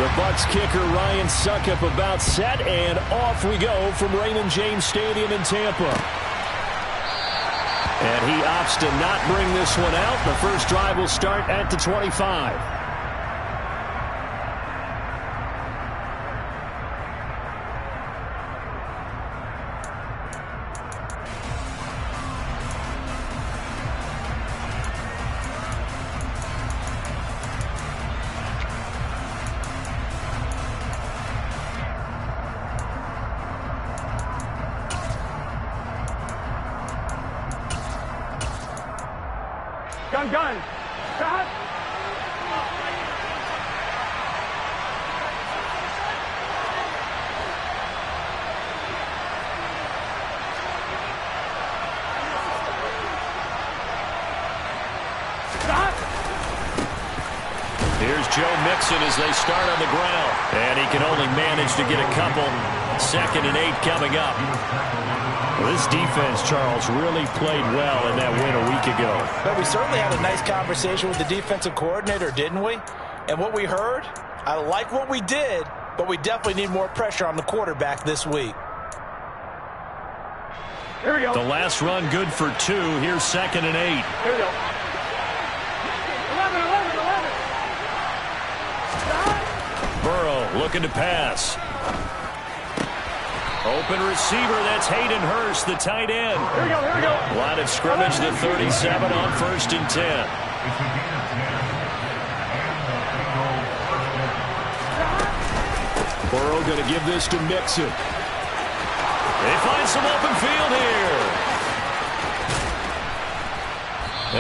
The Bucs kicker Ryan Suckup about set, and off we go from Raymond James Stadium in Tampa. And he opts to not bring this one out. The first drive will start at the 25. Gun. Stop. Stop. Here's Joe Mixon as they start on the ground. And he can only manage to get a couple. 2nd and 8 coming up. Well, this defense, Charles, really played well in that win a week ago. But we certainly had a nice conversation with the defensive coordinator, didn't we? And what we heard, I like what we did, but we definitely need more pressure on the quarterback this week. Here we go. The last run good for 2. Here's 2nd and 8. Here we go. 11. Burrow looking to pass. Open receiver, that's Hayden Hurst, the tight end. Here we go. Line of scrimmage, the 37 on 1st and 10. Burrow going to give this to Mixon. They find some open field here.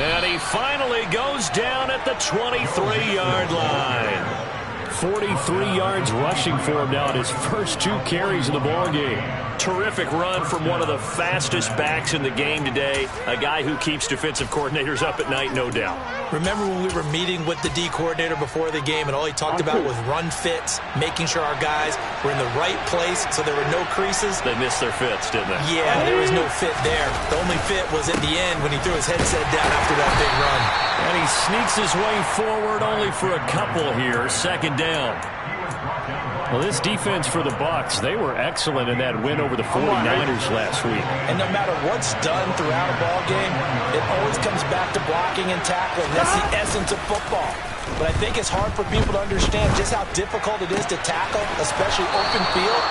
And he finally goes down at the 23-yard line. 43 yards rushing for him now at his first 2 carries in the ballgame. Terrific run from one of the fastest backs in the game today. A guy who keeps defensive coordinators up at night, no doubt. Remember when we were meeting with the D coordinator before the game and all he talked about was run fits, making sure our guys were in the right place so there were no creases? They missed their fits, didn't they? Yeah, there was no fit there. The only fit was at the end when he threw his headset down after that big run. And he sneaks his way forward only for a couple here. 2nd down. Well, this defense for the Bucs, they were excellent in that win over the 49ers last week. And no matter what's done throughout a ball game, it always comes back to blocking and tackling. That's the essence of football. But I think it's hard for people to understand just how difficult it is to tackle, especially open field.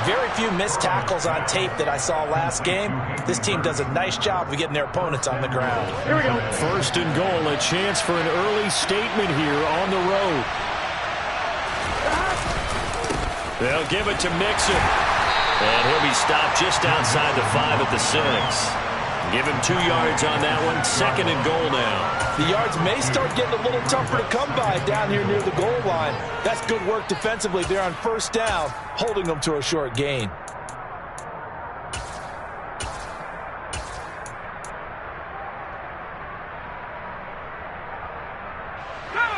Very few missed tackles on tape that I saw last game. This team does a nice job of getting their opponents on the ground. Here we go. 1st and goal, a chance for an early statement here on the road. They'll give it to Mixon. And he'll be stopped just outside the 5 at the 6. Give him 2 yards on that one. 2nd and goal now. The yards may start getting a little tougher to come by down here near the goal line. That's good work defensively there on 1st down, holding them to a short gain.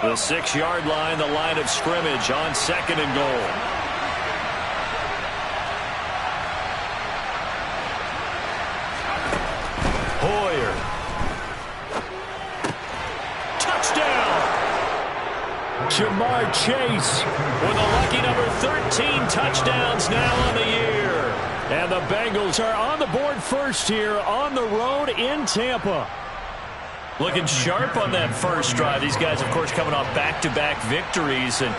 The 6-yard line, the line of scrimmage on 2nd and goal. Hoyer. Touchdown! Jamar Chase with a lucky number 13 touchdowns now on the year. And the Bengals are on the board first here on the road in Tampa. Looking sharp on that first drive. These guys, of course, coming off back-to-back victories, and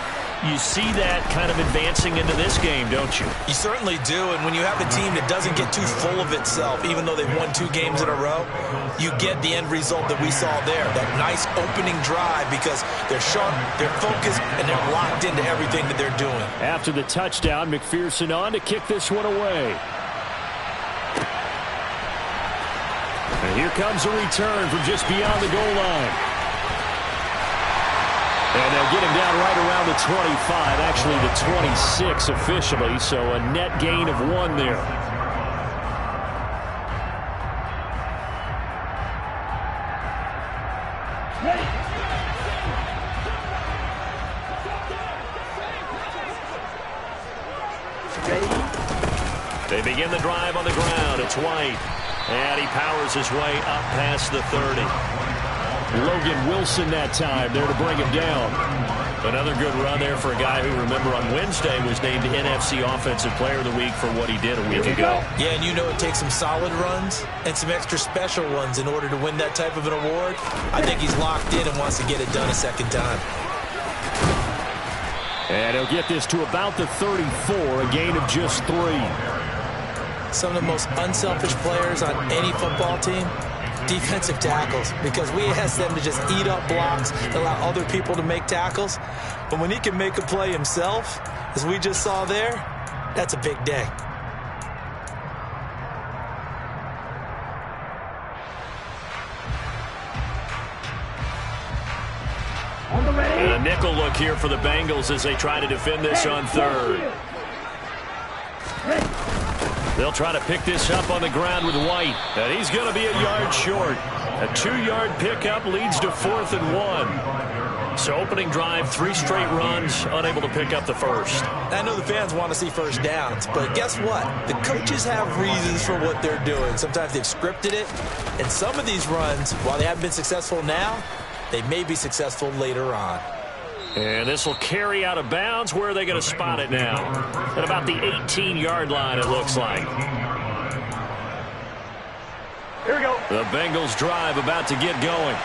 you see that kind of advancing into this game, don't you? You certainly do, and when you have a team that doesn't get too full of itself, even though they've won 2 games in a row, you get the end result that we saw there, that nice opening drive, because they're sharp, they're focused, and they're locked into everything that they're doing. After the touchdown, McPherson on to kick this one away. And here comes a return from just beyond the goal line. And they'll get him down right around the 25, actually the 26 officially, so a net gain of 1 there. They begin the drive on the ground. It's White. And he powers his way up past the 30. Logan Wilson that time there to bring him down. Another good run there for a guy who, remember, on Wednesday was named NFC Offensive Player of the Week for what he did a week ago. Yeah, and you know it takes some solid runs and some extra special ones in order to win that type of an award. I think he's locked in and wants to get it done a second time. And he'll get this to about the 34, a gain of just 3. Some of the most unselfish players on any football team, defensive tackles, because we ask them to just eat up blocks and allow other people to make tackles. But when he can make a play himself, as we just saw there, that's a big day. And a nickel look here for the Bengals as they try to defend this on third. They'll try to pick this up on the ground with White. And he's going to be a yard short. A 2-yard pickup leads to 4th and 1. So opening drive, 3 straight runs, unable to pick up the first. I know the fans want to see first downs, but guess what? The coaches have reasons for what they're doing. Sometimes they've scripted it. And some of these runs, while they haven't been successful now, they may be successful later on. And this will carry out of bounds. Where are they going to spot it now? At about the 18-yard line, it looks like. Here we go. The Bengals drive about to get going.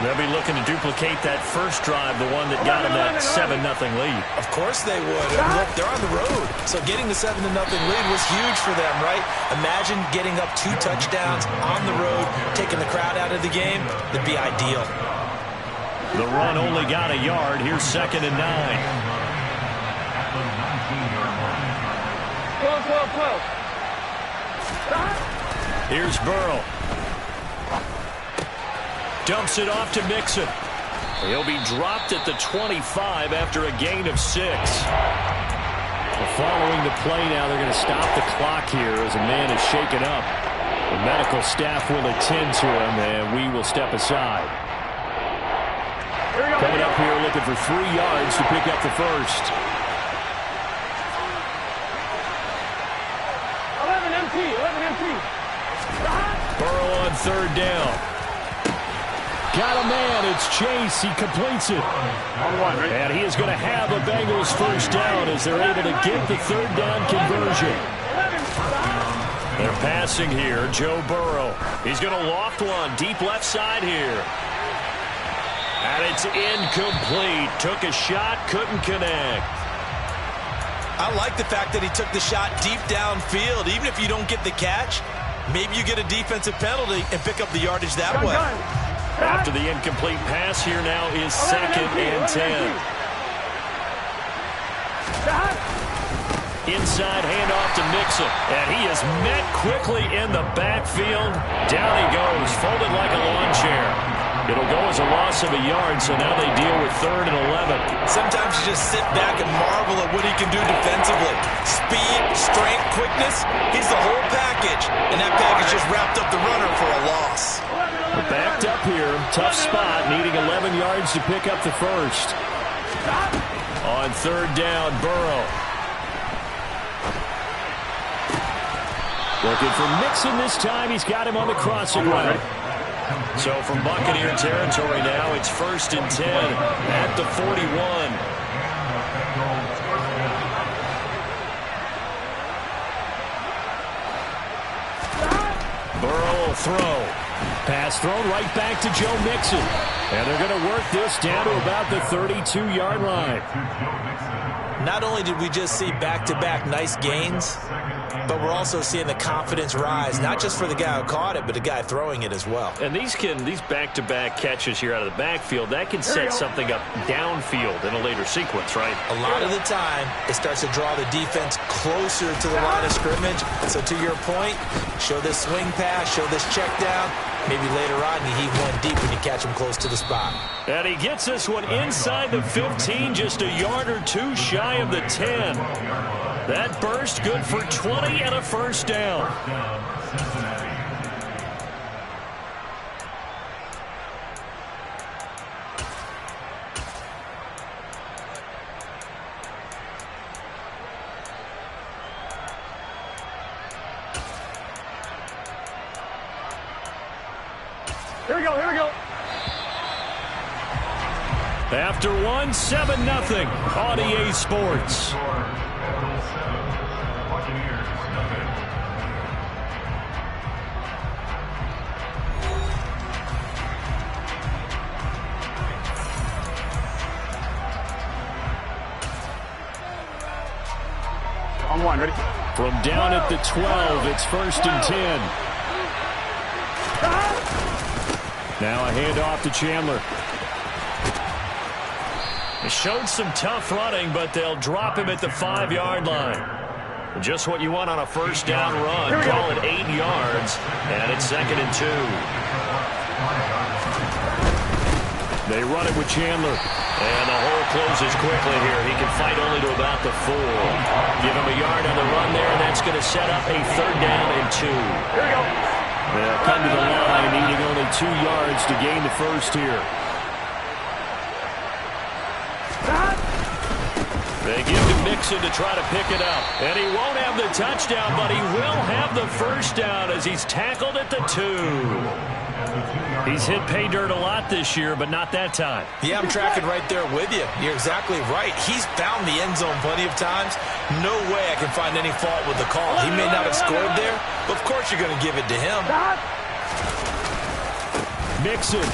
They'll be looking to duplicate that first drive, the one that got them that 7-0 lead. Of course they would. Look, they're on the road. So getting the 7-0 lead was huge for them, right? Imagine getting up 2 touchdowns on the road, taking the crowd out of the game. It'd be ideal. The run only got a yard. Here's 2nd and 9. 12. Here's Burrow. Dumps it off to Mixon. He'll be dropped at the 25 after a gain of 6. Following the play now, they're going to stop the clock here as a man is shaken up. The medical staff will attend to him, and we will step aside. Coming up here looking for 3 yards to pick up the first. 11 MT. Burrow on 3rd down. Got a man. It's Chase. He completes it. And he is going to have a Bengals first down as they're able to get the 3rd down conversion. They're passing here. Joe Burrow. He's going to loft one deep left side here. And it's incomplete. Took a shot, couldn't connect. I like the fact that he took the shot deep downfield. Even if you don't get the catch, maybe you get a defensive penalty and pick up the yardage that way. After the incomplete pass, here now is 2nd and 10. Inside handoff to Mixon. And he is met quickly in the backfield. Down he goes, folded like a lawn chair. It'll go as a loss of a yard, so now they deal with 3rd and 11. Sometimes you just sit back and marvel at what he can do defensively. Speed, strength, quickness, he's the whole package. And that package just wrapped up the runner for a loss. We're backed up here, tough spot, needing 11 yards to pick up the first. On 3rd down, Burrow. Looking for Mixon this time. He's got him on the crossing route. So from Buccaneer territory now, it's 1st and 10 at the 41. Burrow will throw. Pass thrown right back to Joe Mixon. And they're going to work this down to about the 32-yard line. Not only did we just see back-to-back nice gains, but we're also seeing the confidence rise, not just for the guy who caught it, but the guy throwing it as well. And these back-to-back catches here out of the backfield, that can set something up downfield in a later sequence, right? A lot of the time, it starts to draw the defense closer to the line of scrimmage. So to your point, show this swing pass, show this check down. Maybe later on you heave one deep when you catch him close to the spot. And he gets this one inside the 15, just a yard or 2 shy of the 10. That burst good for 20 and a first down. Here we go. After one, 7-0 on EA Sports. On one, ready? From down at the 12, it's 1st and 10. Now a handoff to Chandler. He showed some tough running, but they'll drop him at the 5-yard line. Just what you want on a first down run. Call it 8 yards, and it's 2nd and 2. They run it with Chandler. And the hole closes quickly here. He can fight only to about the 4. Give him a yard on the run there, and that's going to set up a 3rd down and 2. Here we go. They'll come to the line, needing only 2 yards to gain the first here. They give to Mixon to try to pick it up. And he won't have the touchdown, but he will have the first down as he's tackled at the 2. He's hit pay dirt a lot this year, but not that time. Yeah, I'm tracking right there with you. You're exactly right. He's found the end zone plenty of times. No way I can find any fault with the call. He may not have scored there, but of course you're going to give it to him. Mixon.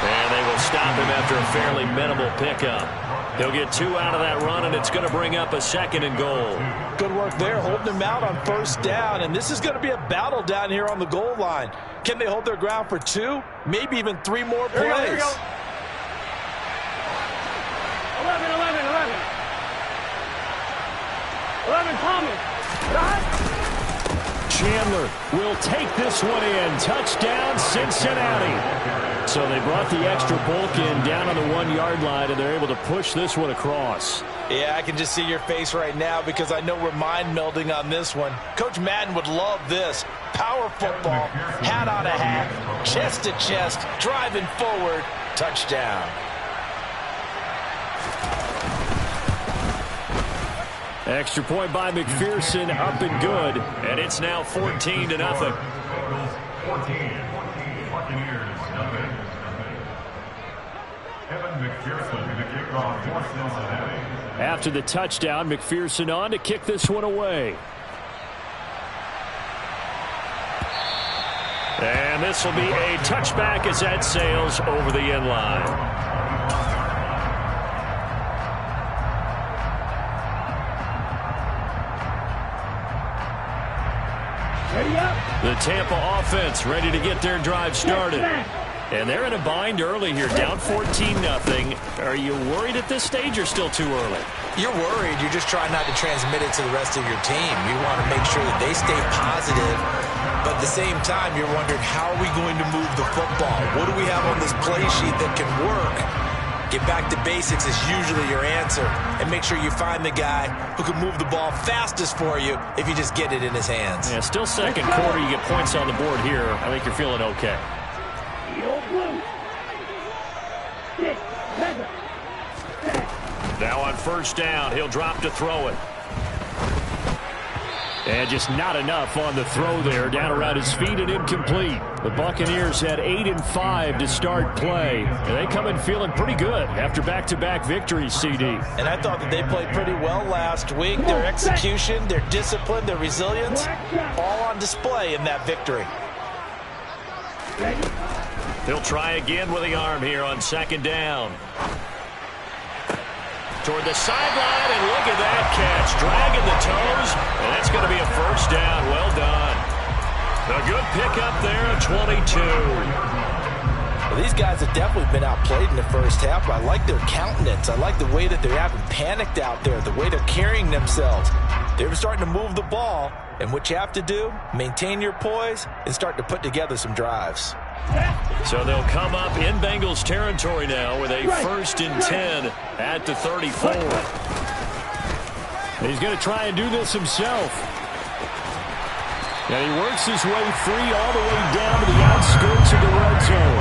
And they will stop him after a fairly minimal pickup. He'll get 2 out of that run, and it's going to bring up a 2nd and goal. Good work there, holding him out on 1st down, and this is going to be a battle down here on the goal line. Can they hold their ground for 2, maybe even 3 more plays? Here we go. 11, coming. Chandler will take this one in. Touchdown, Cincinnati. So they brought the extra bulk in down on the 1-yard line, and they're able to push this one across. Yeah, I can just see your face right now because I know we're mind melding on this one. Coach Madden would love this. Power football, hat on a hat, chest to chest, driving forward, touchdown. Extra point by McPherson, up and good, and it's now 14-0. After the touchdown, McPherson on to kick this one away. And this will be a touchback as that sails over the end line. The Tampa offense ready to get their drive started. And they're in a bind early here, down 14-0. Are you worried at this stage or still too early? You're worried. You're just trying not to transmit it to the rest of your team. You want to make sure that they stay positive. But at the same time, you're wondering, how are we going to move the football? What do we have on this play sheet that can work? Get back to basics is usually your answer. And make sure you find the guy who can move the ball fastest for you if you just get it in his hands. Yeah, still second quarter. You get points on the board here. I think you're feeling okay. Now on 1st down, he'll drop to throw it. And just not enough on the throw there. Down around his feet and incomplete. The Buccaneers had 8-5 to start play. And they come in feeling pretty good after back-to-back victories, CD. And I thought that they played pretty well last week. Their execution, their discipline, their resilience, all on display in that victory. He'll try again with the arm here on 2nd down. Toward the sideline, and look at that catch. Dragging the toes, and that's going to be a 1st down. Well done. A good pickup there at 22. Well, these guys have definitely been outplayed in the first half, but I like their countenance. I like the way that they haven't panicked out there, the way they're carrying themselves. They're starting to move the ball, and what you have to do, maintain your poise and start to put together some drives. So they'll come up in Bengals territory now with a 1st and 10 at the 34. He's going to try and do this himself. And he works his way free all the way down to the outskirts of the red zone.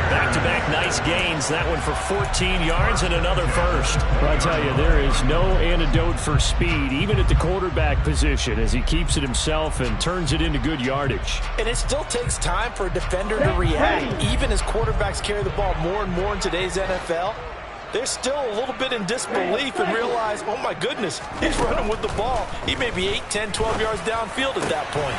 Back-to-back nice gains. That one for 14 yards and another first. Well, I tell you, there is no antidote for speed, even at the quarterback position, as he keeps it himself and turns it into good yardage. And it still takes time for a defender to react. Even as quarterbacks carry the ball more and more in today's NFL, they're still a little bit in disbelief and realize, oh my goodness, he's running with the ball. He may be 8, 10, 12 yards downfield at that point.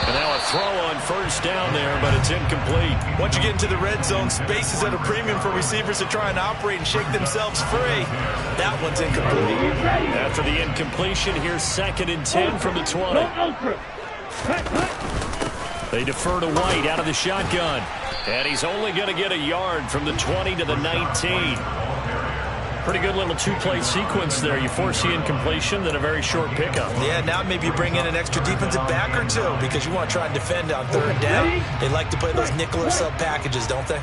And now a throw on first down there, but it's incomplete. Once you get into the red zone, space is at a premium for receivers to try and operate and shake themselves free. That one's incomplete. After the incompletion, here's 2nd and 10 from the 20. They defer to White out of the shotgun. And he's only going to get a yard from the 20 to the 19. Pretty good little two-play sequence there. You force the incompletion, then a very short pickup. Yeah, now maybe you bring in an extra defensive back or two because you want to try and defend on 3rd down. They like to play those nickel or sub packages, don't they?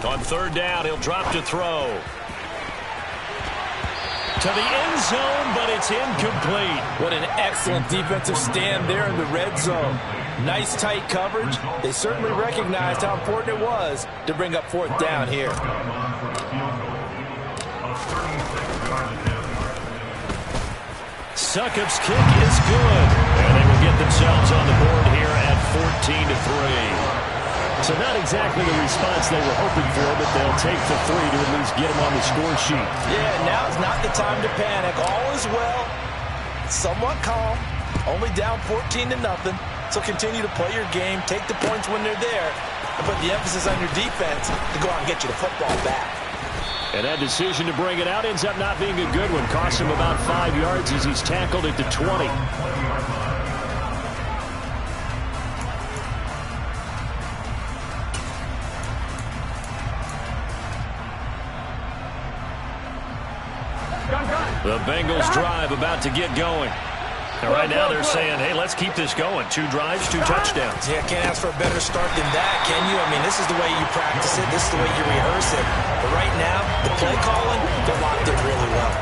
On 3rd down, he'll drop to throw. To the end zone, but it's incomplete. What an excellent defensive stand there in the red zone. Nice tight coverage. They certainly recognized how important it was to bring up 4th down here. Succop's kick is good. And they will get themselves on the board here at 14-3. So not exactly the response they were hoping for, but they'll take the 3 to at least get them on the score sheet. Yeah, now's not the time to panic. All is well. Somewhat calm. Only down 14-0. So continue to play your game, take the points when they're there, and put the emphasis on your defense to go out and get you the football back. And that decision to bring it out ends up not being a good one. Costs him about 5 yards as he's tackled at the 20. The Bengals drive about to get going. And right now they're saying, hey, let's keep this going. 2 drives, 2 touchdowns. Yeah, can't ask for a better start than that, can you? I mean, this is the way you practice it. This is the way you rehearse it. But right now, the play calling, they're locked in really well.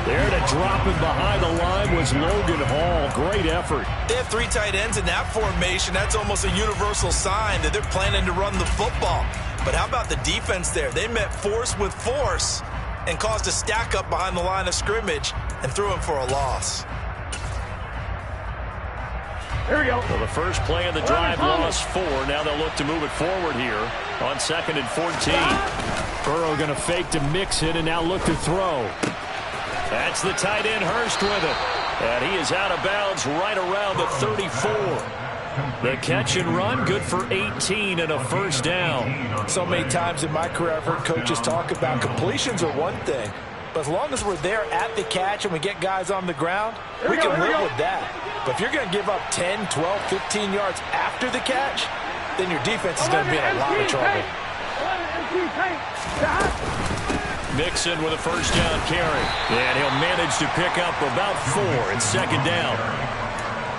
There to drop him behind the line was Logan Hall. Great effort. They have 3 tight ends in that formation. That's almost a universal sign that they're planning to run the football. But how about the defense there? They met force with force and caused a stack up behind the line of scrimmage and threw him for a loss. Here we go. Well, the first play of the drive lost 4. Now they'll look to move it forward here on 2nd and 14. Burrow going to fake to mix it and now look to throw. That's the tight end Hurst with it. And he is out of bounds right around the 34. The catch and run, good for 18 and a first down. So many times in my career I've heard coaches talk about completions are one thing. But as long as we're there at the catch and we get guys on the ground, we can live with that. But if you're going to give up 10, 12, 15 yards after the catch, then your defense is going to be in a lot of trouble. Mixon with a first down carry. And he'll manage to pick up about 4 in 2nd down.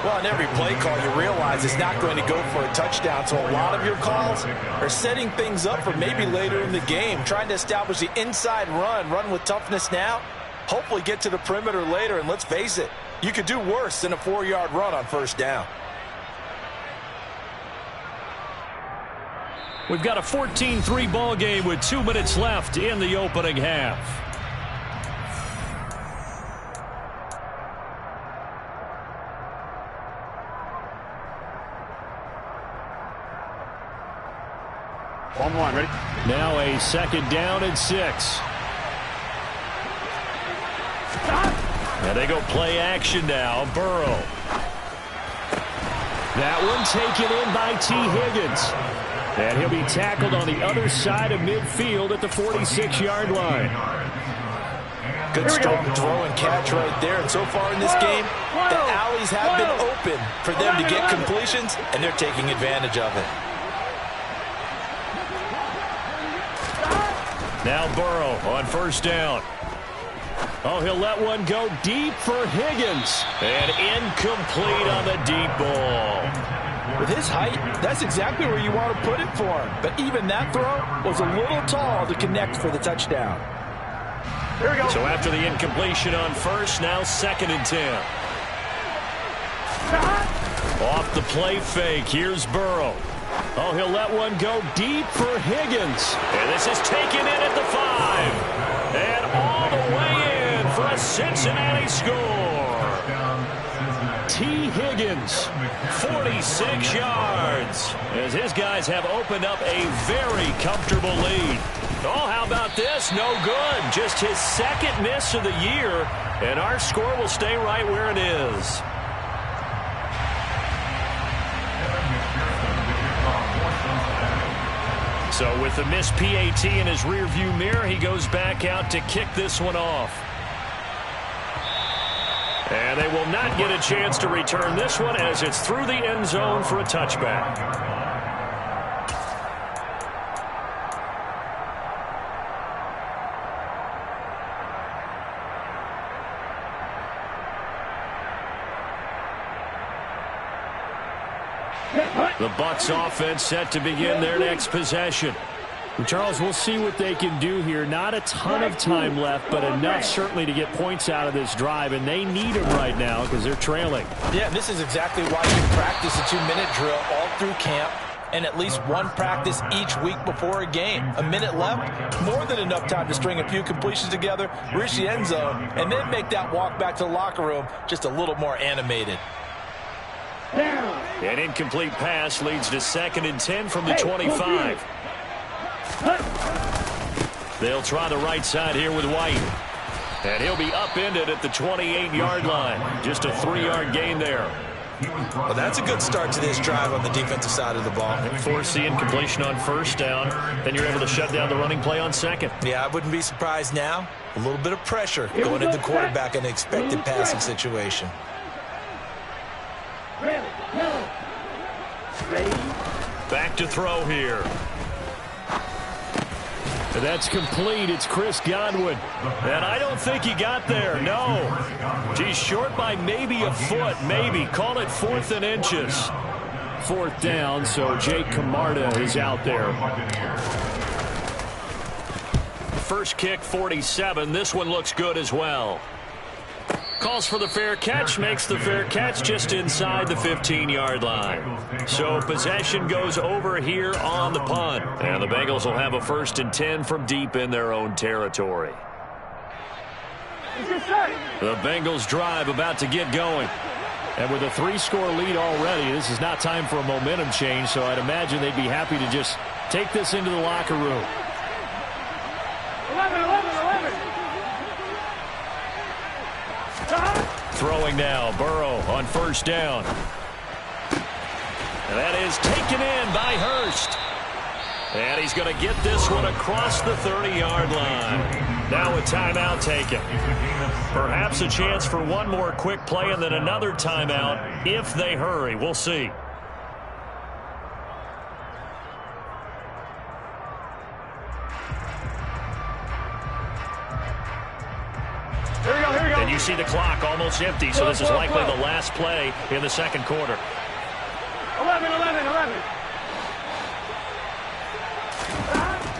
Well, in every play call, you realize it's not going to go for a touchdown. So a lot of your calls are setting things up for maybe later in the game, trying to establish the inside run with toughness now, hopefully get to the perimeter later. And let's face it, you could do worse than a 4-yard run on first down. We've got a 14-3 ball game with 2 minutes left in the opening half. On the line, ready? Now a 2nd down and 6. And they go play action now. Burrow. That one taken in by T. Higgins. And he'll be tackled on the other side of midfield at the 46-yard line. Good strong throw and catch right there. And so far in this game, the alleys have been open for them to get completions, and they're taking advantage of it. Now Burrow on first down. Oh, he'll let one go deep for Higgins. And incomplete on the deep ball. With his height, that's exactly where you want to put it for him. But even that throw was a little tall to connect for the touchdown. Here we go. So after the incompletion on first, now 2nd and 10. Off the play fake, here's Burrow. Oh, he'll let one go deep for Higgins. And this is taken in at the 5. And all the way in for a Cincinnati score. T. Higgins, 46 yards, as his guys have opened up a very comfortable lead. Oh, how about this? No good. Just his second miss of the year, and our score will stay right where it is. So with the missed PAT in his rearview mirror, he goes back out to kick this one off. And they will not get a chance to return this one as it's through the end zone for a touchback. The Bucs offense set to begin their next possession. Charles, we'll see what they can do here. Not a ton of time left, but enough certainly to get points out of this drive, and they need them right now because they're trailing. Yeah, this is exactly why you practice a 2-minute drill all through camp and at least one practice each week before a game. A minute left, more than enough time to string a few completions together, reach the end zone, and then make that walk back to the locker room just a little more animated. An incomplete pass leads to 2nd and 10 from the 25. They'll try the right side here with White. And he'll be upended at the 28-yard line. Just a 3-yard gain there. Well, that's a good start to this drive on the defensive side of the ball. Force the incompletion on 1st down. Then you're able to shut down the running play on 2nd. Yeah, I wouldn't be surprised now. A little bit of pressure going into the quarterback in an expected passing situation. Back to throw here. That's complete. It's Chris Godwin. And I don't think he got there. No. He's short by maybe a foot. Maybe. Call it 4th and inches. 4th down, so Jake Camarda is out there. First kick, 47. This one looks good as well. Calls for the fair catch, makes the fair catch just inside the 15-yard line. So possession goes over here on the punt. And the Bengals will have a 1st and 10 from deep in their own territory. The Bengals drive about to get going. And with a 3-score lead already, this is not time for a momentum change, so I'd imagine they'd be happy to just take this into the locker room. 11. Throwing now, Burrow on 1st down. And that is taken in by Hurst. And he's going to get this one across the 30-yard line. Now a timeout taken. Perhaps a chance for one more quick play and then another timeout if they hurry. We'll see. And you see the clock almost empty, so this is likely the last play in the 2nd quarter. 11.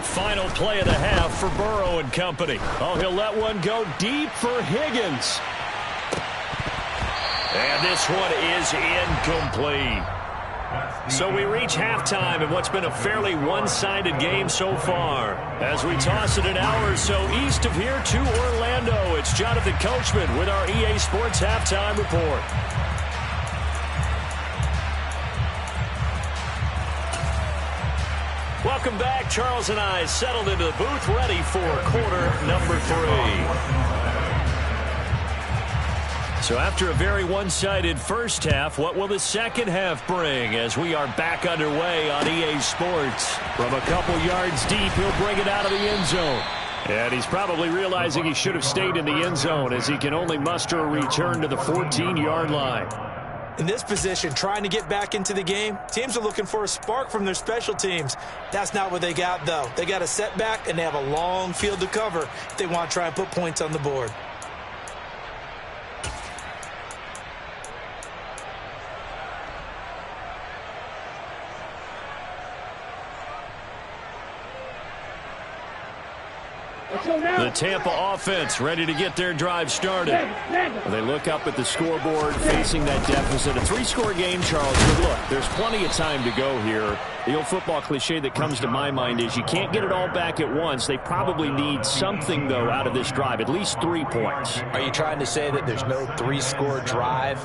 Final play of the half for Burrow and company. Oh, he'll let one go deep for Higgins. And this one is incomplete. So we reach halftime in what's been a fairly one-sided game so far. As we toss it an hour or so east of here to Orlando, it's Jonathan Coachman with our EA Sports Halftime Report. Welcome back. Charles and I settled into the booth ready for quarter number 3. So after a very one-sided first half, what will the second half bring as we are back underway on EA Sports? From a couple yards deep, he'll bring it out of the end zone. And he's probably realizing he should have stayed in the end zone as he can only muster a return to the 14-yard line. In this position, trying to get back into the game, teams are looking for a spark from their special teams. That's not what they got, though. They got a setback, and they have a long field to cover if they want to try and put points on the board. The Tampa offense ready to get their drive started. They look up at the scoreboard facing that deficit. A 3-score game, Charles. But look, there's plenty of time to go here. The old football cliche that comes to my mind is you can't get it all back at once. They probably need something, though, out of this drive, at least 3 points. Are you trying to say that there's no 3-score drive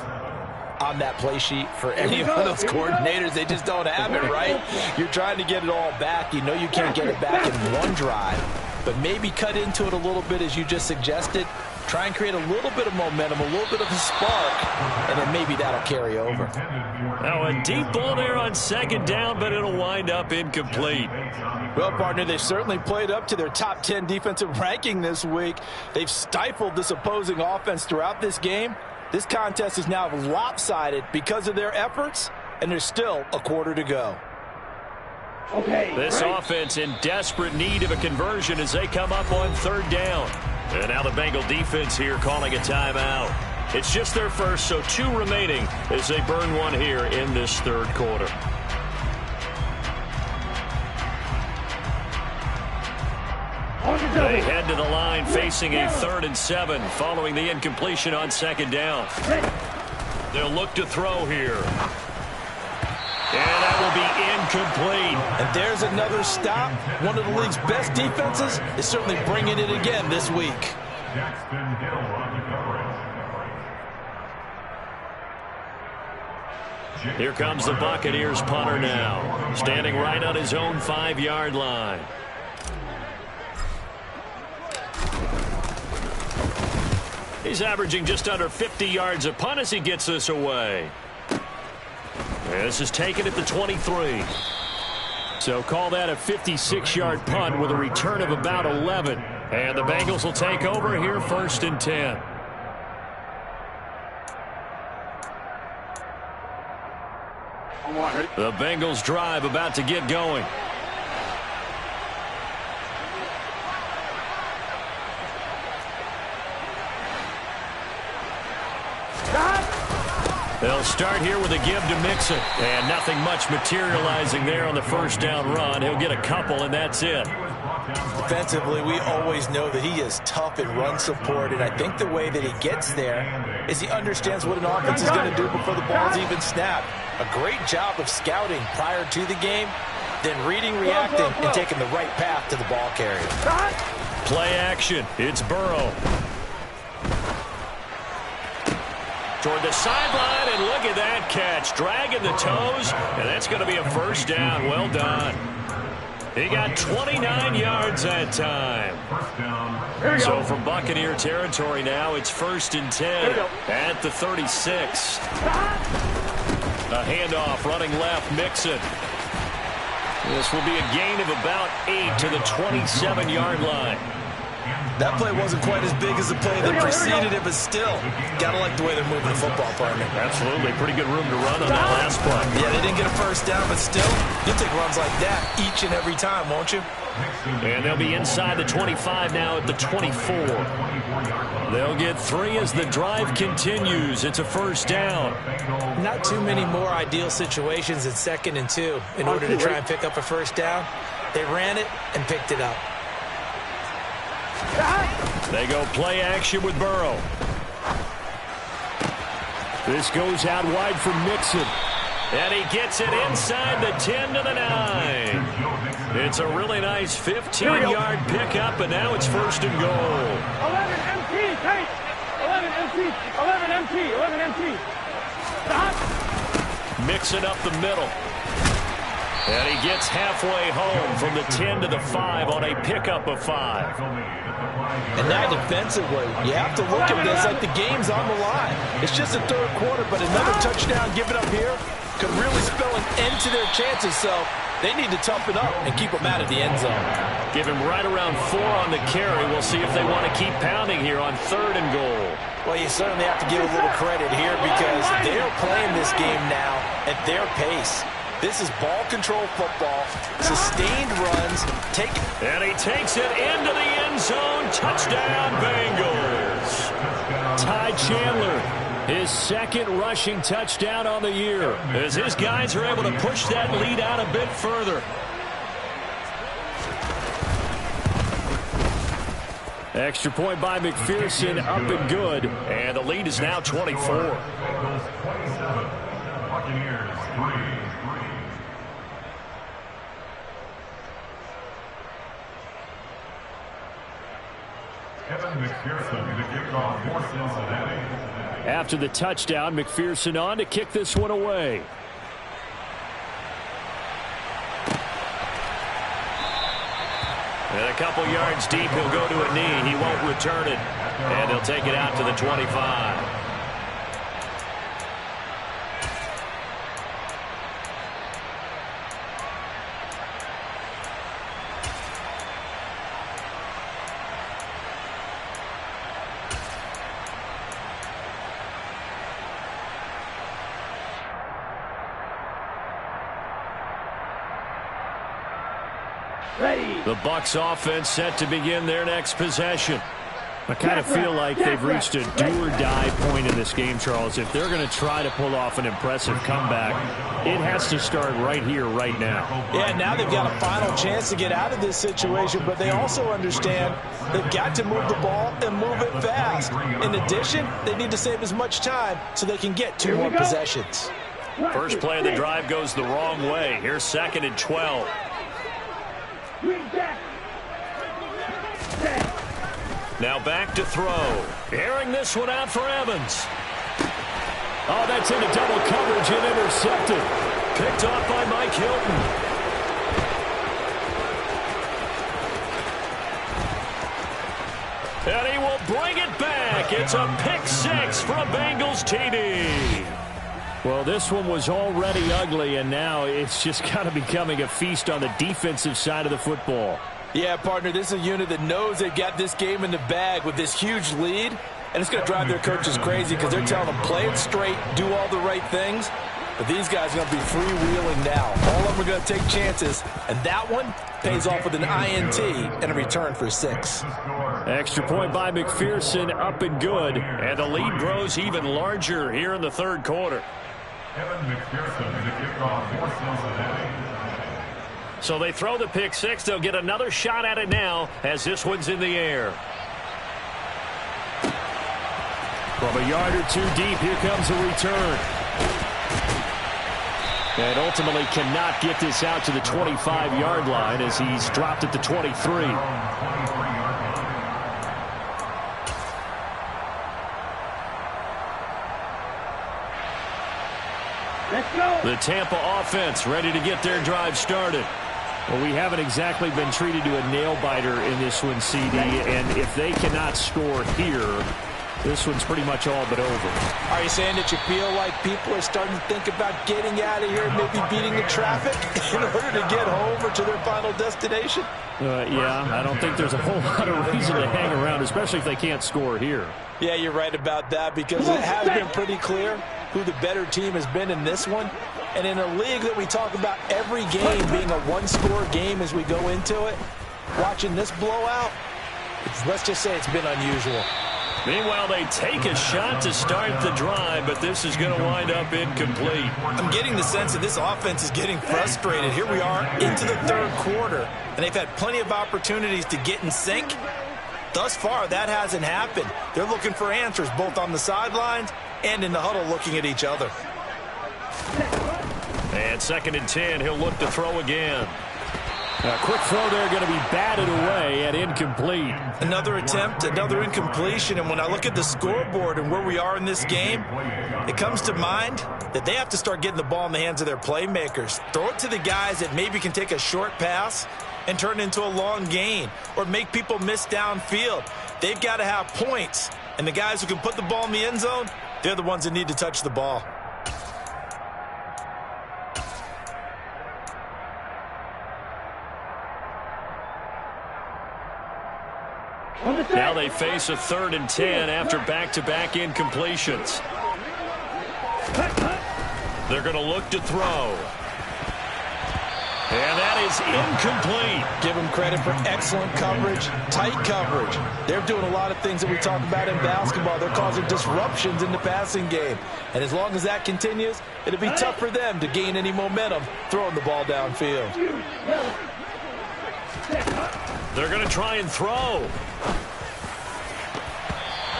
on that play sheet for any of those coordinators? They just don't have it, right? You're trying to get it all back. You know you can't get it back in one drive, but maybe cut into it a little bit as you just suggested. Try and create a little bit of momentum, a little bit of a spark, and then maybe that'll carry over. Now a deep ball there on 2nd down, but it'll wind up incomplete. Well, partner, they've certainly played up to their top 10 defensive ranking this week. They've stifled this opposing offense throughout this game. This contest is now lopsided because of their efforts, and there's still a quarter to go. This offense in desperate need of a conversion as they come up on 3rd down. And now the Bengal defense here calling a timeout. It's just their first, so 2 remaining as they burn one here in this 3rd quarter. They head to the line facing a 3rd and 7 following the incompletion on 2nd down. They'll look to throw here. And that will be incomplete. And there's another stop. One of the league's best defenses is certainly bringing it again this week. Here comes the Buccaneers punter now, standing right on his own 5-yard line. He's averaging just under 50 yards a punt as he gets this away. This is taken at the 23. So call that a 56-yard punt with a return of about 11. And the Bengals will take over here 1st and 10. The Bengals drive about to get going. They'll start here with a give to Mixon. And nothing much materializing there on the 1st down run. He'll get a couple, and that's it. Defensively, we always know that he is tough in run support, and I think the way that he gets there is he understands what an offense is going to do before the ball's even snapped. A great job of scouting prior to the game, then reading, reacting, and taking the right path to the ball carrier. Play action. It's Burrow. Toward the sideline, and look at that catch. Dragging the toes, and that's going to be a 1st down. Well done. He got 29 yards that time. So from Buccaneer territory now, it's 1st and 10 at the 36. A handoff running left, Mixon. This will be a gain of about 8 to the 27-yard line. That play wasn't quite as big as the play that preceded it, but still, gotta like the way they're moving the football, partner. Absolutely. Pretty good room to run on that last play. Yeah, they didn't get a 1st down, but still, you'll take runs like that each and every time, won't you? And they'll be inside the 25 now at the 24. They'll get 3 as the drive continues. It's a 1st down. Not too many more ideal situations at 2nd and 2 in order to try and pick up a 1st down. They ran it and picked it up. They go play action with Burrow. This goes out wide for Mixon. And he gets it inside the 10 to the 9. It's a really nice 15-yard pickup, and now it's 1st and goal. 11 MT, Tate. 11 MT, 11 MT, 11 MT. Stop. Mixing up the middle. And he gets halfway home from the 10 to the 5 on a pickup of 5. And now defensively, you have to look at this like the game's on the line. It's just a 3rd quarter, but another touchdown given up here could really spell an end to their chances, so they need to toughen up and keep them out of the end zone. Give him right around 4 on the carry. We'll see if they want to keep pounding here on 3rd and goal. Well, you certainly have to give a little credit here because they're playing this game now at their pace. This is ball control football, sustained runs. And he takes it into the end zone. Touchdown, Bengals. Ty Chandler, his 2nd rushing touchdown on the year, as his guys are able to push that lead out a bit further. Extra point by McPherson, up and good. And the lead is now 24. Bengals 27, Buccaneers 3. Kevin McPherson, the kickoff for Cincinnati. After the touchdown, McPherson on to kick this one away. And a couple yards deep, he'll go to a knee. He won't return it. And he'll take it out to the 25. The Bucs offense set to begin their next possession. I kind of feel like they've reached a do-or-die point in this game, Charles. If they're going to try to pull off an impressive comeback, it has to start right here, right now. Yeah, now they've got a final chance to get out of this situation, but they also understand they've got to move the ball and move it fast. In addition, they need to save as much time so they can get 2 more possessions. First play of the drive goes the wrong way. Here's 2nd and 12. Now back to throw. Airing this one out for Evans. Oh, that's into double coverage and intercepted. Picked off by Mike Hilton. And he will bring it back. It's a pick 6 for a Bengals TD. Well, this one was already ugly, and now it's just kind of becoming a feast on the defensive side of the football. Yeah, partner, this is a unit that knows they've got this game in the bag with this huge lead, and it's going to drive their coaches crazy because they're telling them play it straight, do all the right things. But these guys are going to be freewheeling now. All of them are going to take chances, and that one pays off with an INT and a return for 6. Extra point by McPherson, up and good, and the lead grows even larger here in the 3rd quarter. Kevin McPherson, the kickoff for Cincinnati. So they throw the pick 6. They'll get another shot at it now as this one's in the air. From a yard or 2 deep, here comes a return. And ultimately cannot get this out to the 25-yard line as he's dropped at the 23. Let's go. The Tampa offense ready to get their drive started. Well, we haven't exactly been treated to a nail-biter in this one, CD, and if they cannot score here, this one's pretty much all but over. Are you saying that you feel like people are starting to think about getting out of here, maybe beating the traffic in order to get home or to their final destination? Yeah, I don't think there's a whole lot of reason to hang around, especially if they can't score here. Yeah, you're right about that because it has been pretty clear who the better team has been in this one. And in a league that we talk about every game being a one-score game as we go into it, watching this blowout, let's just say it's been unusual. Meanwhile, they take a shot to start the drive, but this is going to wind up incomplete. I'm getting the sense that this offense is getting frustrated. Here we are into the 3rd quarter, and they've had plenty of opportunities to get in sync. Thus far, that hasn't happened. They're looking for answers both on the sidelines and in the huddle looking at each other. And 2nd and 10, he'll look to throw again. A quick throw there going to be batted away and incomplete. Another attempt, another incompletion, and when I look at the scoreboard and where we are in this game, it comes to mind that they have to start getting the ball in the hands of their playmakers. Throw it to the guys that maybe can take a short pass and turn it into a long gain or make people miss downfield. They've got to have points, and the guys who can put the ball in the end zone, they're the ones that need to touch the ball. Now they face a 3rd and 10 after back-to-back incompletions. They're going to look to throw. And that is incomplete. Give them credit for excellent coverage, tight coverage. They're doing a lot of things that we talk about in basketball. They're causing disruptions in the passing game. And as long as that continues, it'll be tough for them to gain any momentum throwing the ball downfield. They're going to try and throw.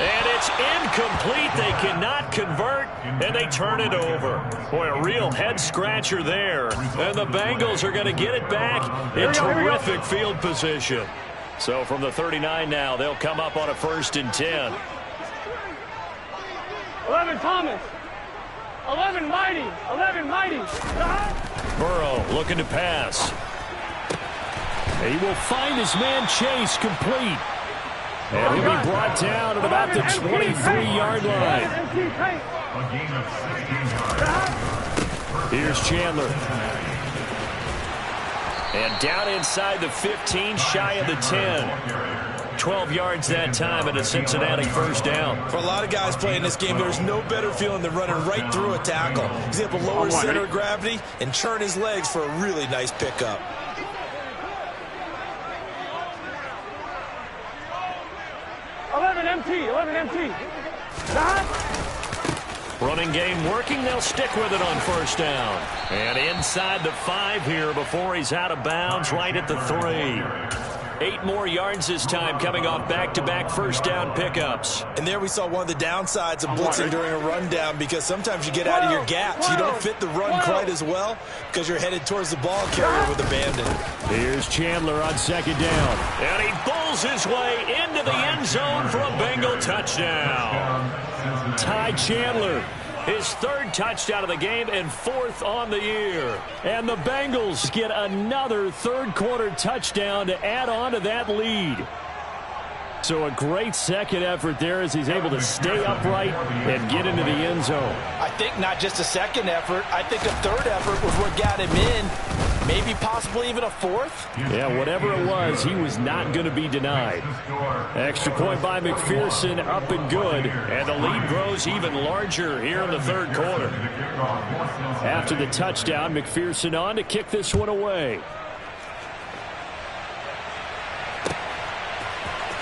And it's incomplete. They cannot convert, and they turn it over. Boy, a real head-scratcher there. And the Bengals are going to get it back in terrific field position. So from the 39 now, they'll come up on a 1st and 10. 11 Thomas. 11 Mighty. 11 Mighty. Burrow looking to pass. He will find his man Chase complete. And he'll be brought down at about the 23-yard line. A gain of 16 yards. Here's Chandler. And down inside the 15, shy of the 10. 12 yards that time and a Cincinnati 1st down. For a lot of guys playing this game, there's no better feeling than running right through a tackle. He's able to lower his center of gravity and churn his legs for a really nice pickup. MT. Running game working. They'll stick with it on 1st down. And inside the 5 here before he's out of bounds right at the 3. 8 more yards this time coming off back-to-back 1st down pickups. And there we saw one of the downsides of blitzing during a rundown, because sometimes you get out of your gaps. You don't fit the run quite as well because you're headed towards the ball carrier with abandon. Here's Chandler on 2nd down. And he bulls his way into the end zone for a Bengal touchdown. Ty Chandler, his 3rd touchdown of the game and 4th on the year. And the Bengals get another 3rd-quarter touchdown to add on to that lead. So a great second effort there as he's able to stay upright and get into the end zone. I think not just a second effort. I think a 3rd effort was what got him in. Maybe possibly even a 4th. Yeah, whatever it was, he was not going to be denied. Extra point by McPherson, up and good. And the lead grows even larger here in the 3rd quarter. After the touchdown, McPherson on to kick this one away.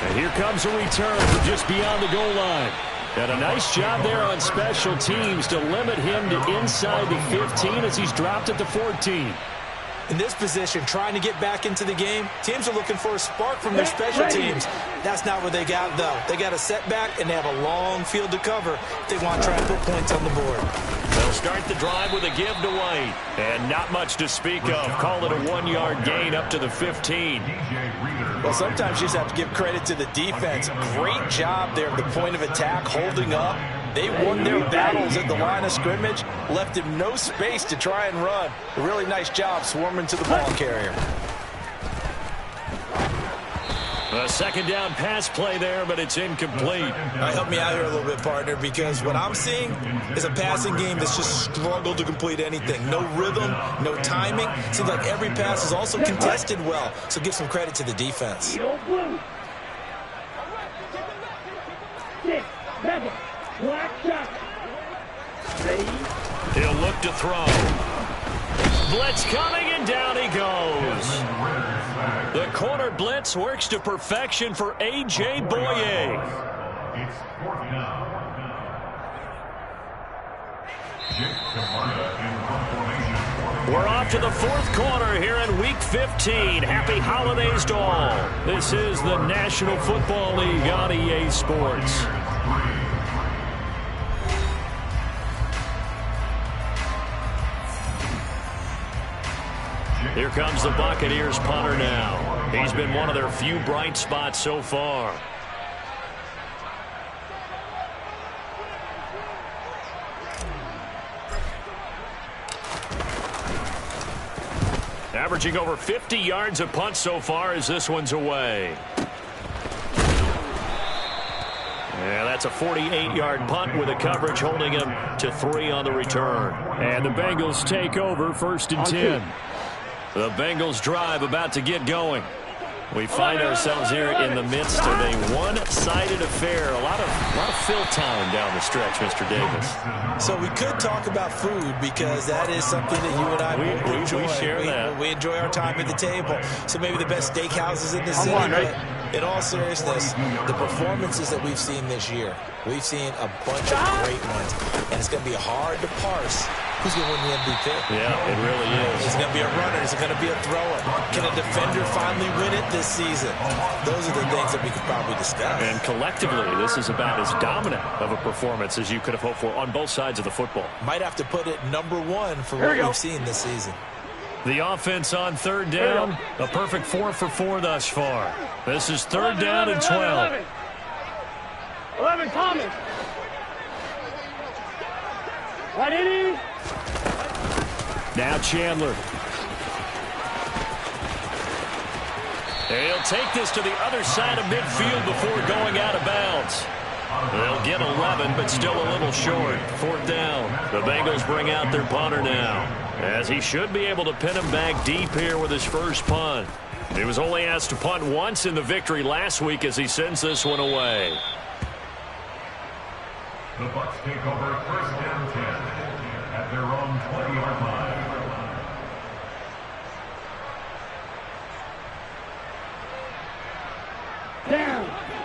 And here comes a return from just beyond the goal line. And a nice job there on special teams to limit him to inside the 15 as he's dropped at the 14. In this position, trying to get back into the game, teams are looking for a spark from their special teams. That's not what they got, though. They got a setback, and they have a long field to cover if they want to try and put points on the board. They'll start the drive with a give to White. And not much to speak of. Call it a 1-yard gain up to the 15. Well, sometimes you just have to give credit to the defense. Great job there at the point of attack, holding up. They won their battles at the line of scrimmage, left him no space to try and run. A really nice job swarming to the ball carrier. A 2nd down pass play there, but it's incomplete. Help me out here a little bit, partner, because what I'm seeing is a passing game that's just struggled to complete anything. No rhythm, no timing. Seems like every pass is also contested well, so give some credit to the defense. 6, 7. Black shot. He'll look to throw. Blitz coming, and down he goes. The corner blitz works to perfection for A.J. Boye. It's 4th down. We're off to the 4th quarter here in Week 15. Happy holidays to all. This is the National Football League on EA Sports. Here comes the Buccaneers punter now. He's been one of their few bright spots so far. Averaging over 50 yards a punt so far as this one's away. Yeah, that's a 48-yard punt with a coverage holding him to 3 on the return. And the Bengals take over 1st and 10. The Bengals drive about to get going. We find ourselves here in the midst of a one-sided affair. A lot of fill time down the stretch, Mr. Davis. So we could talk about food because that is something that you and I enjoy. We share that. We enjoy our time at the table. So maybe the best steakhouses in the city. But in all seriousness, the performances that we've seen this year, we've seen a bunch of great ones. And it's going to be hard to parse who's going to win the MVP? Yeah, it really is. Is it going to be a runner? Is it going to be a thrower? Can a defender finally win it this season? Those are the things that we could probably discuss. And collectively, this is about as dominant of a performance as you could have hoped for on both sides of the football. Might have to put it #1 for what we've seen this season. The offense on third down, a perfect 4 for 4 thus far. This is third down and 12. 11, Thomas. Right in. Now Chandler. He'll take this to the other side of midfield before going out of bounds. They'll get 11, but still a little short. Fourth down. The Bengals bring out their punter now, as he should be able to pin him back deep here with his first punt. He was only asked to punt once in the victory last week as he sends this one away. The Bucs take over first down 10 at their own 20-yard line.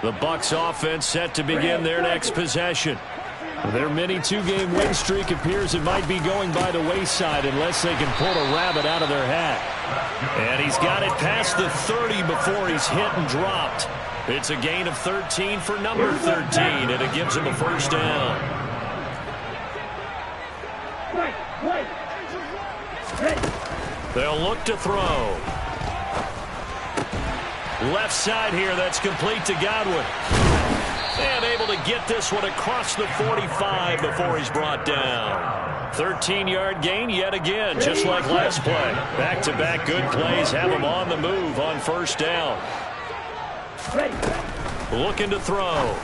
The Bucs offense set to begin their next possession. Their mini 2-game win streak appears it might be going by the wayside unless they can pull a rabbit out of their hat. And he's got it past the 30 before he's hit and dropped. It's a gain of 13 for number 13, and it gives him a first down. They'll look to throw. Left side here, that's complete to Godwin. And able to get this one across the 45 before he's brought down. 13-yard gain yet again, just like last play. Back-to-back good plays have him on the move on first down. Looking to throw.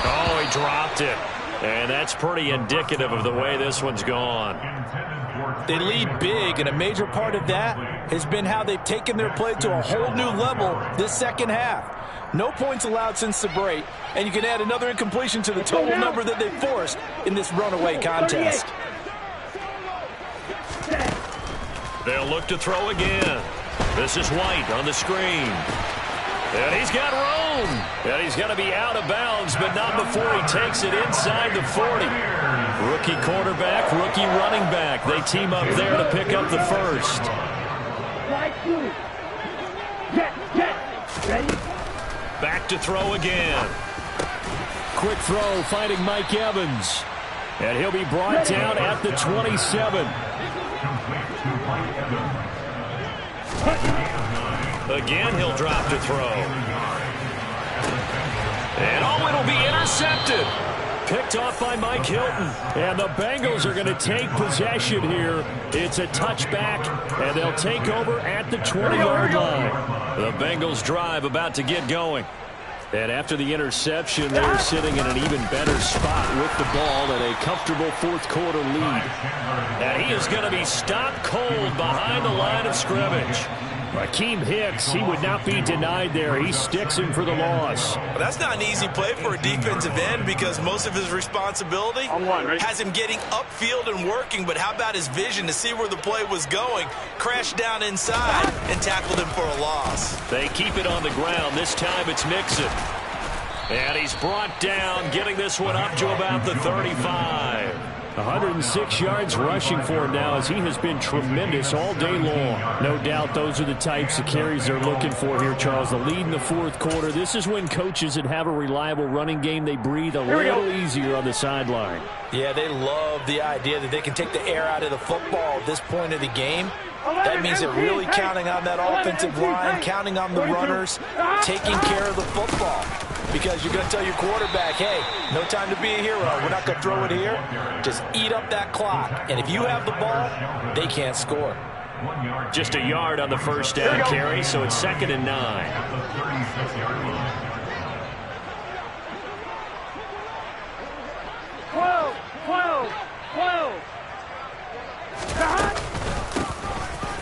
Oh, he dropped it. And that's pretty indicative of the way this one's gone. They lead big, and a major part of that has been how they've taken their play to a whole new level this second half. No points allowed since the break, and you can add another incompletion to the total number that they forced in this runaway contest. They'll look to throw again. This is White on the screen. And he's got room. And he's going to be out of bounds, but not before he takes it inside the 40. Rookie quarterback, rookie running back. They team up there to pick up the first. Back to throw again. Quick throw, finding Mike Evans. And he'll be brought down at the 27. Again, he'll drop to throw. And oh, it'll be intercepted. Picked off by Mike Hilton. And the Bengals are going to take possession here. It's a touchback, and they'll take over at the 20-yard line. The Bengals drive about to get going. And after the interception, they're sitting in an even better spot with the ball at a comfortable fourth-quarter lead. And he is going to be stopped cold behind the line of scrimmage. Akeem Hicks, he would not be denied there. He sticks him for the loss. Well, that's not an easy play for a defensive end because most of his responsibility has him getting upfield and working. But how about his vision to see where the play was going? Crashed down inside and tackled him for a loss. They keep it on the ground. This time it's Mixon. And he's brought down, getting this one up to about the 35. 106 yards rushing for him now as he has been tremendous all day long. No doubt those are the types of carries they're looking for here, Charles. The lead in the fourth quarter. This is when coaches that have a reliable running game, they breathe a little easier on the sideline. Yeah, they love the idea that they can take the air out of the football at this point of the game. That means they're really counting on that offensive line, counting on the runners, taking care of the football. Because you're going to tell your quarterback, hey, no time to be a hero. We're not going to throw it here. Just eat up that clock. And if you have the ball, they can't score. Just a yard on the first down carry, so it's 2nd and 9.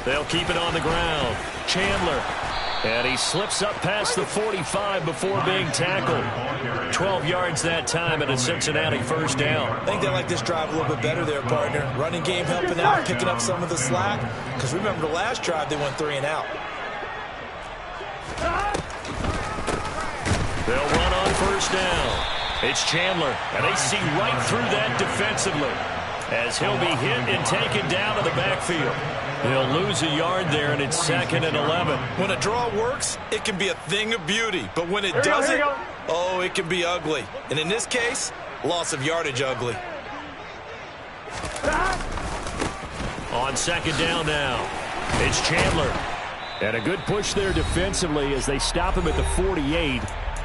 They'll keep it on the ground. Chandler. And he slips up past the 45 before being tackled. 12 yards that time and a Cincinnati first down. I think they like this drive a little bit better there, partner. Running game helping out, picking up some of the slack. Because remember the last drive, they went 3 and out. They'll run on first down. It's Chandler, and they see right through that defensively. as he'll be hit and taken down to the backfield. He'll lose a yard there, and it's 2nd and 11. When a draw works, it can be a thing of beauty. But when it doesn't, oh, it can be ugly. And in this case, loss of yardage ugly. On 2nd down now, it's Chandler. And a good push there defensively as they stop him at the 48.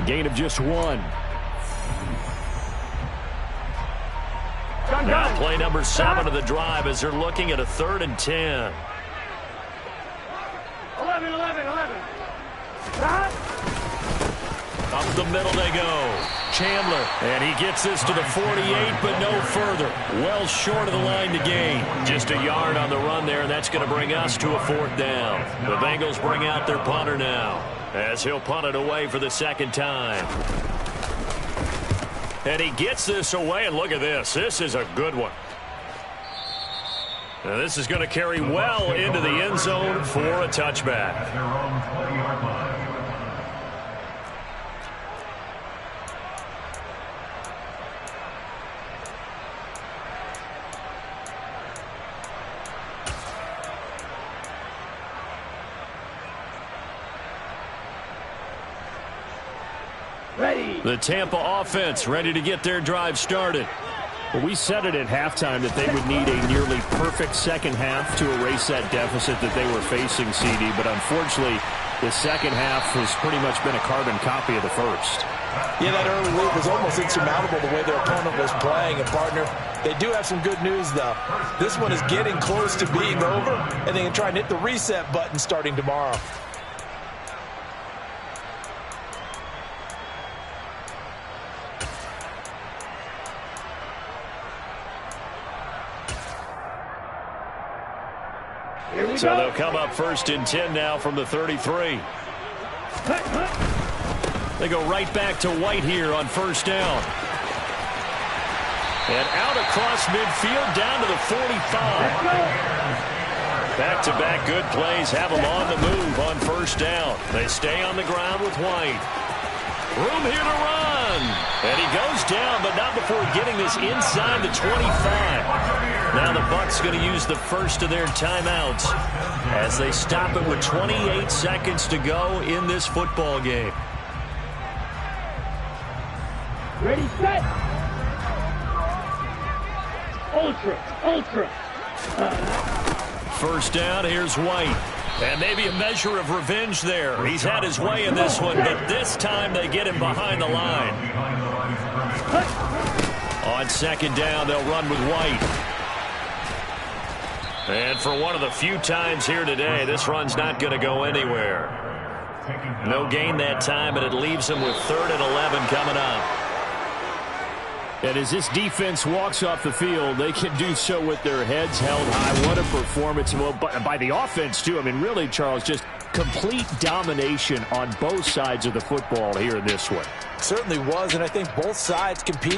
Gain of just 1. Now play number 7 of the drive as they're looking at a 3rd and 10. 11. Up the middle they go. Chandler, and he gets this to the 48, but no further. Well short of the line to gain. Just a yard on the run there, and that's going to bring us to a 4th down. The Bengals bring out their punter now, as he'll punt it away for the 2nd time. And he gets this away, and look at this. This is a good one. Now this is going to carry well into the end zone for a touchback. At their own 20-yard line. The Tampa offense ready to get their drive started. Well, we said it at halftime that they would need a nearly perfect second half to erase that deficit that they were facing, CD. But unfortunately, the second half has pretty much been a carbon copy of the first. Yeah, that early lead was almost insurmountable the way their opponent was playing. And, partner, they do have some good news, though. This one is getting close to being over, and they can try and hit the reset button starting tomorrow. So they'll come up 1st and 10 now from the 33. They go right back to White here on 1st down. And out across midfield down to the 45. Back-to-back good plays have them on the move on 1st down. They stay on the ground with White. Room here to run. And he goes down, but not before getting this inside the 25. Now the Bucs going to use the first of their timeouts as they stop it with 28 seconds to go in this football game. Ready, set. Ultra. 1st down, here's White. And maybe a measure of revenge there. He's had his way in this one, but this time they get him behind the line. On 2nd down, they'll run with White. And for one of the few times here today, this run's not going to go anywhere. No gain that time, and it leaves them with 3rd and 11 coming up. And as this defense walks off the field, they can do so with their heads held high. What a performance. Well, by the offense, too. I mean, really, Charles, just complete domination on both sides of the football here in this one. Certainly was, and I think both sides competed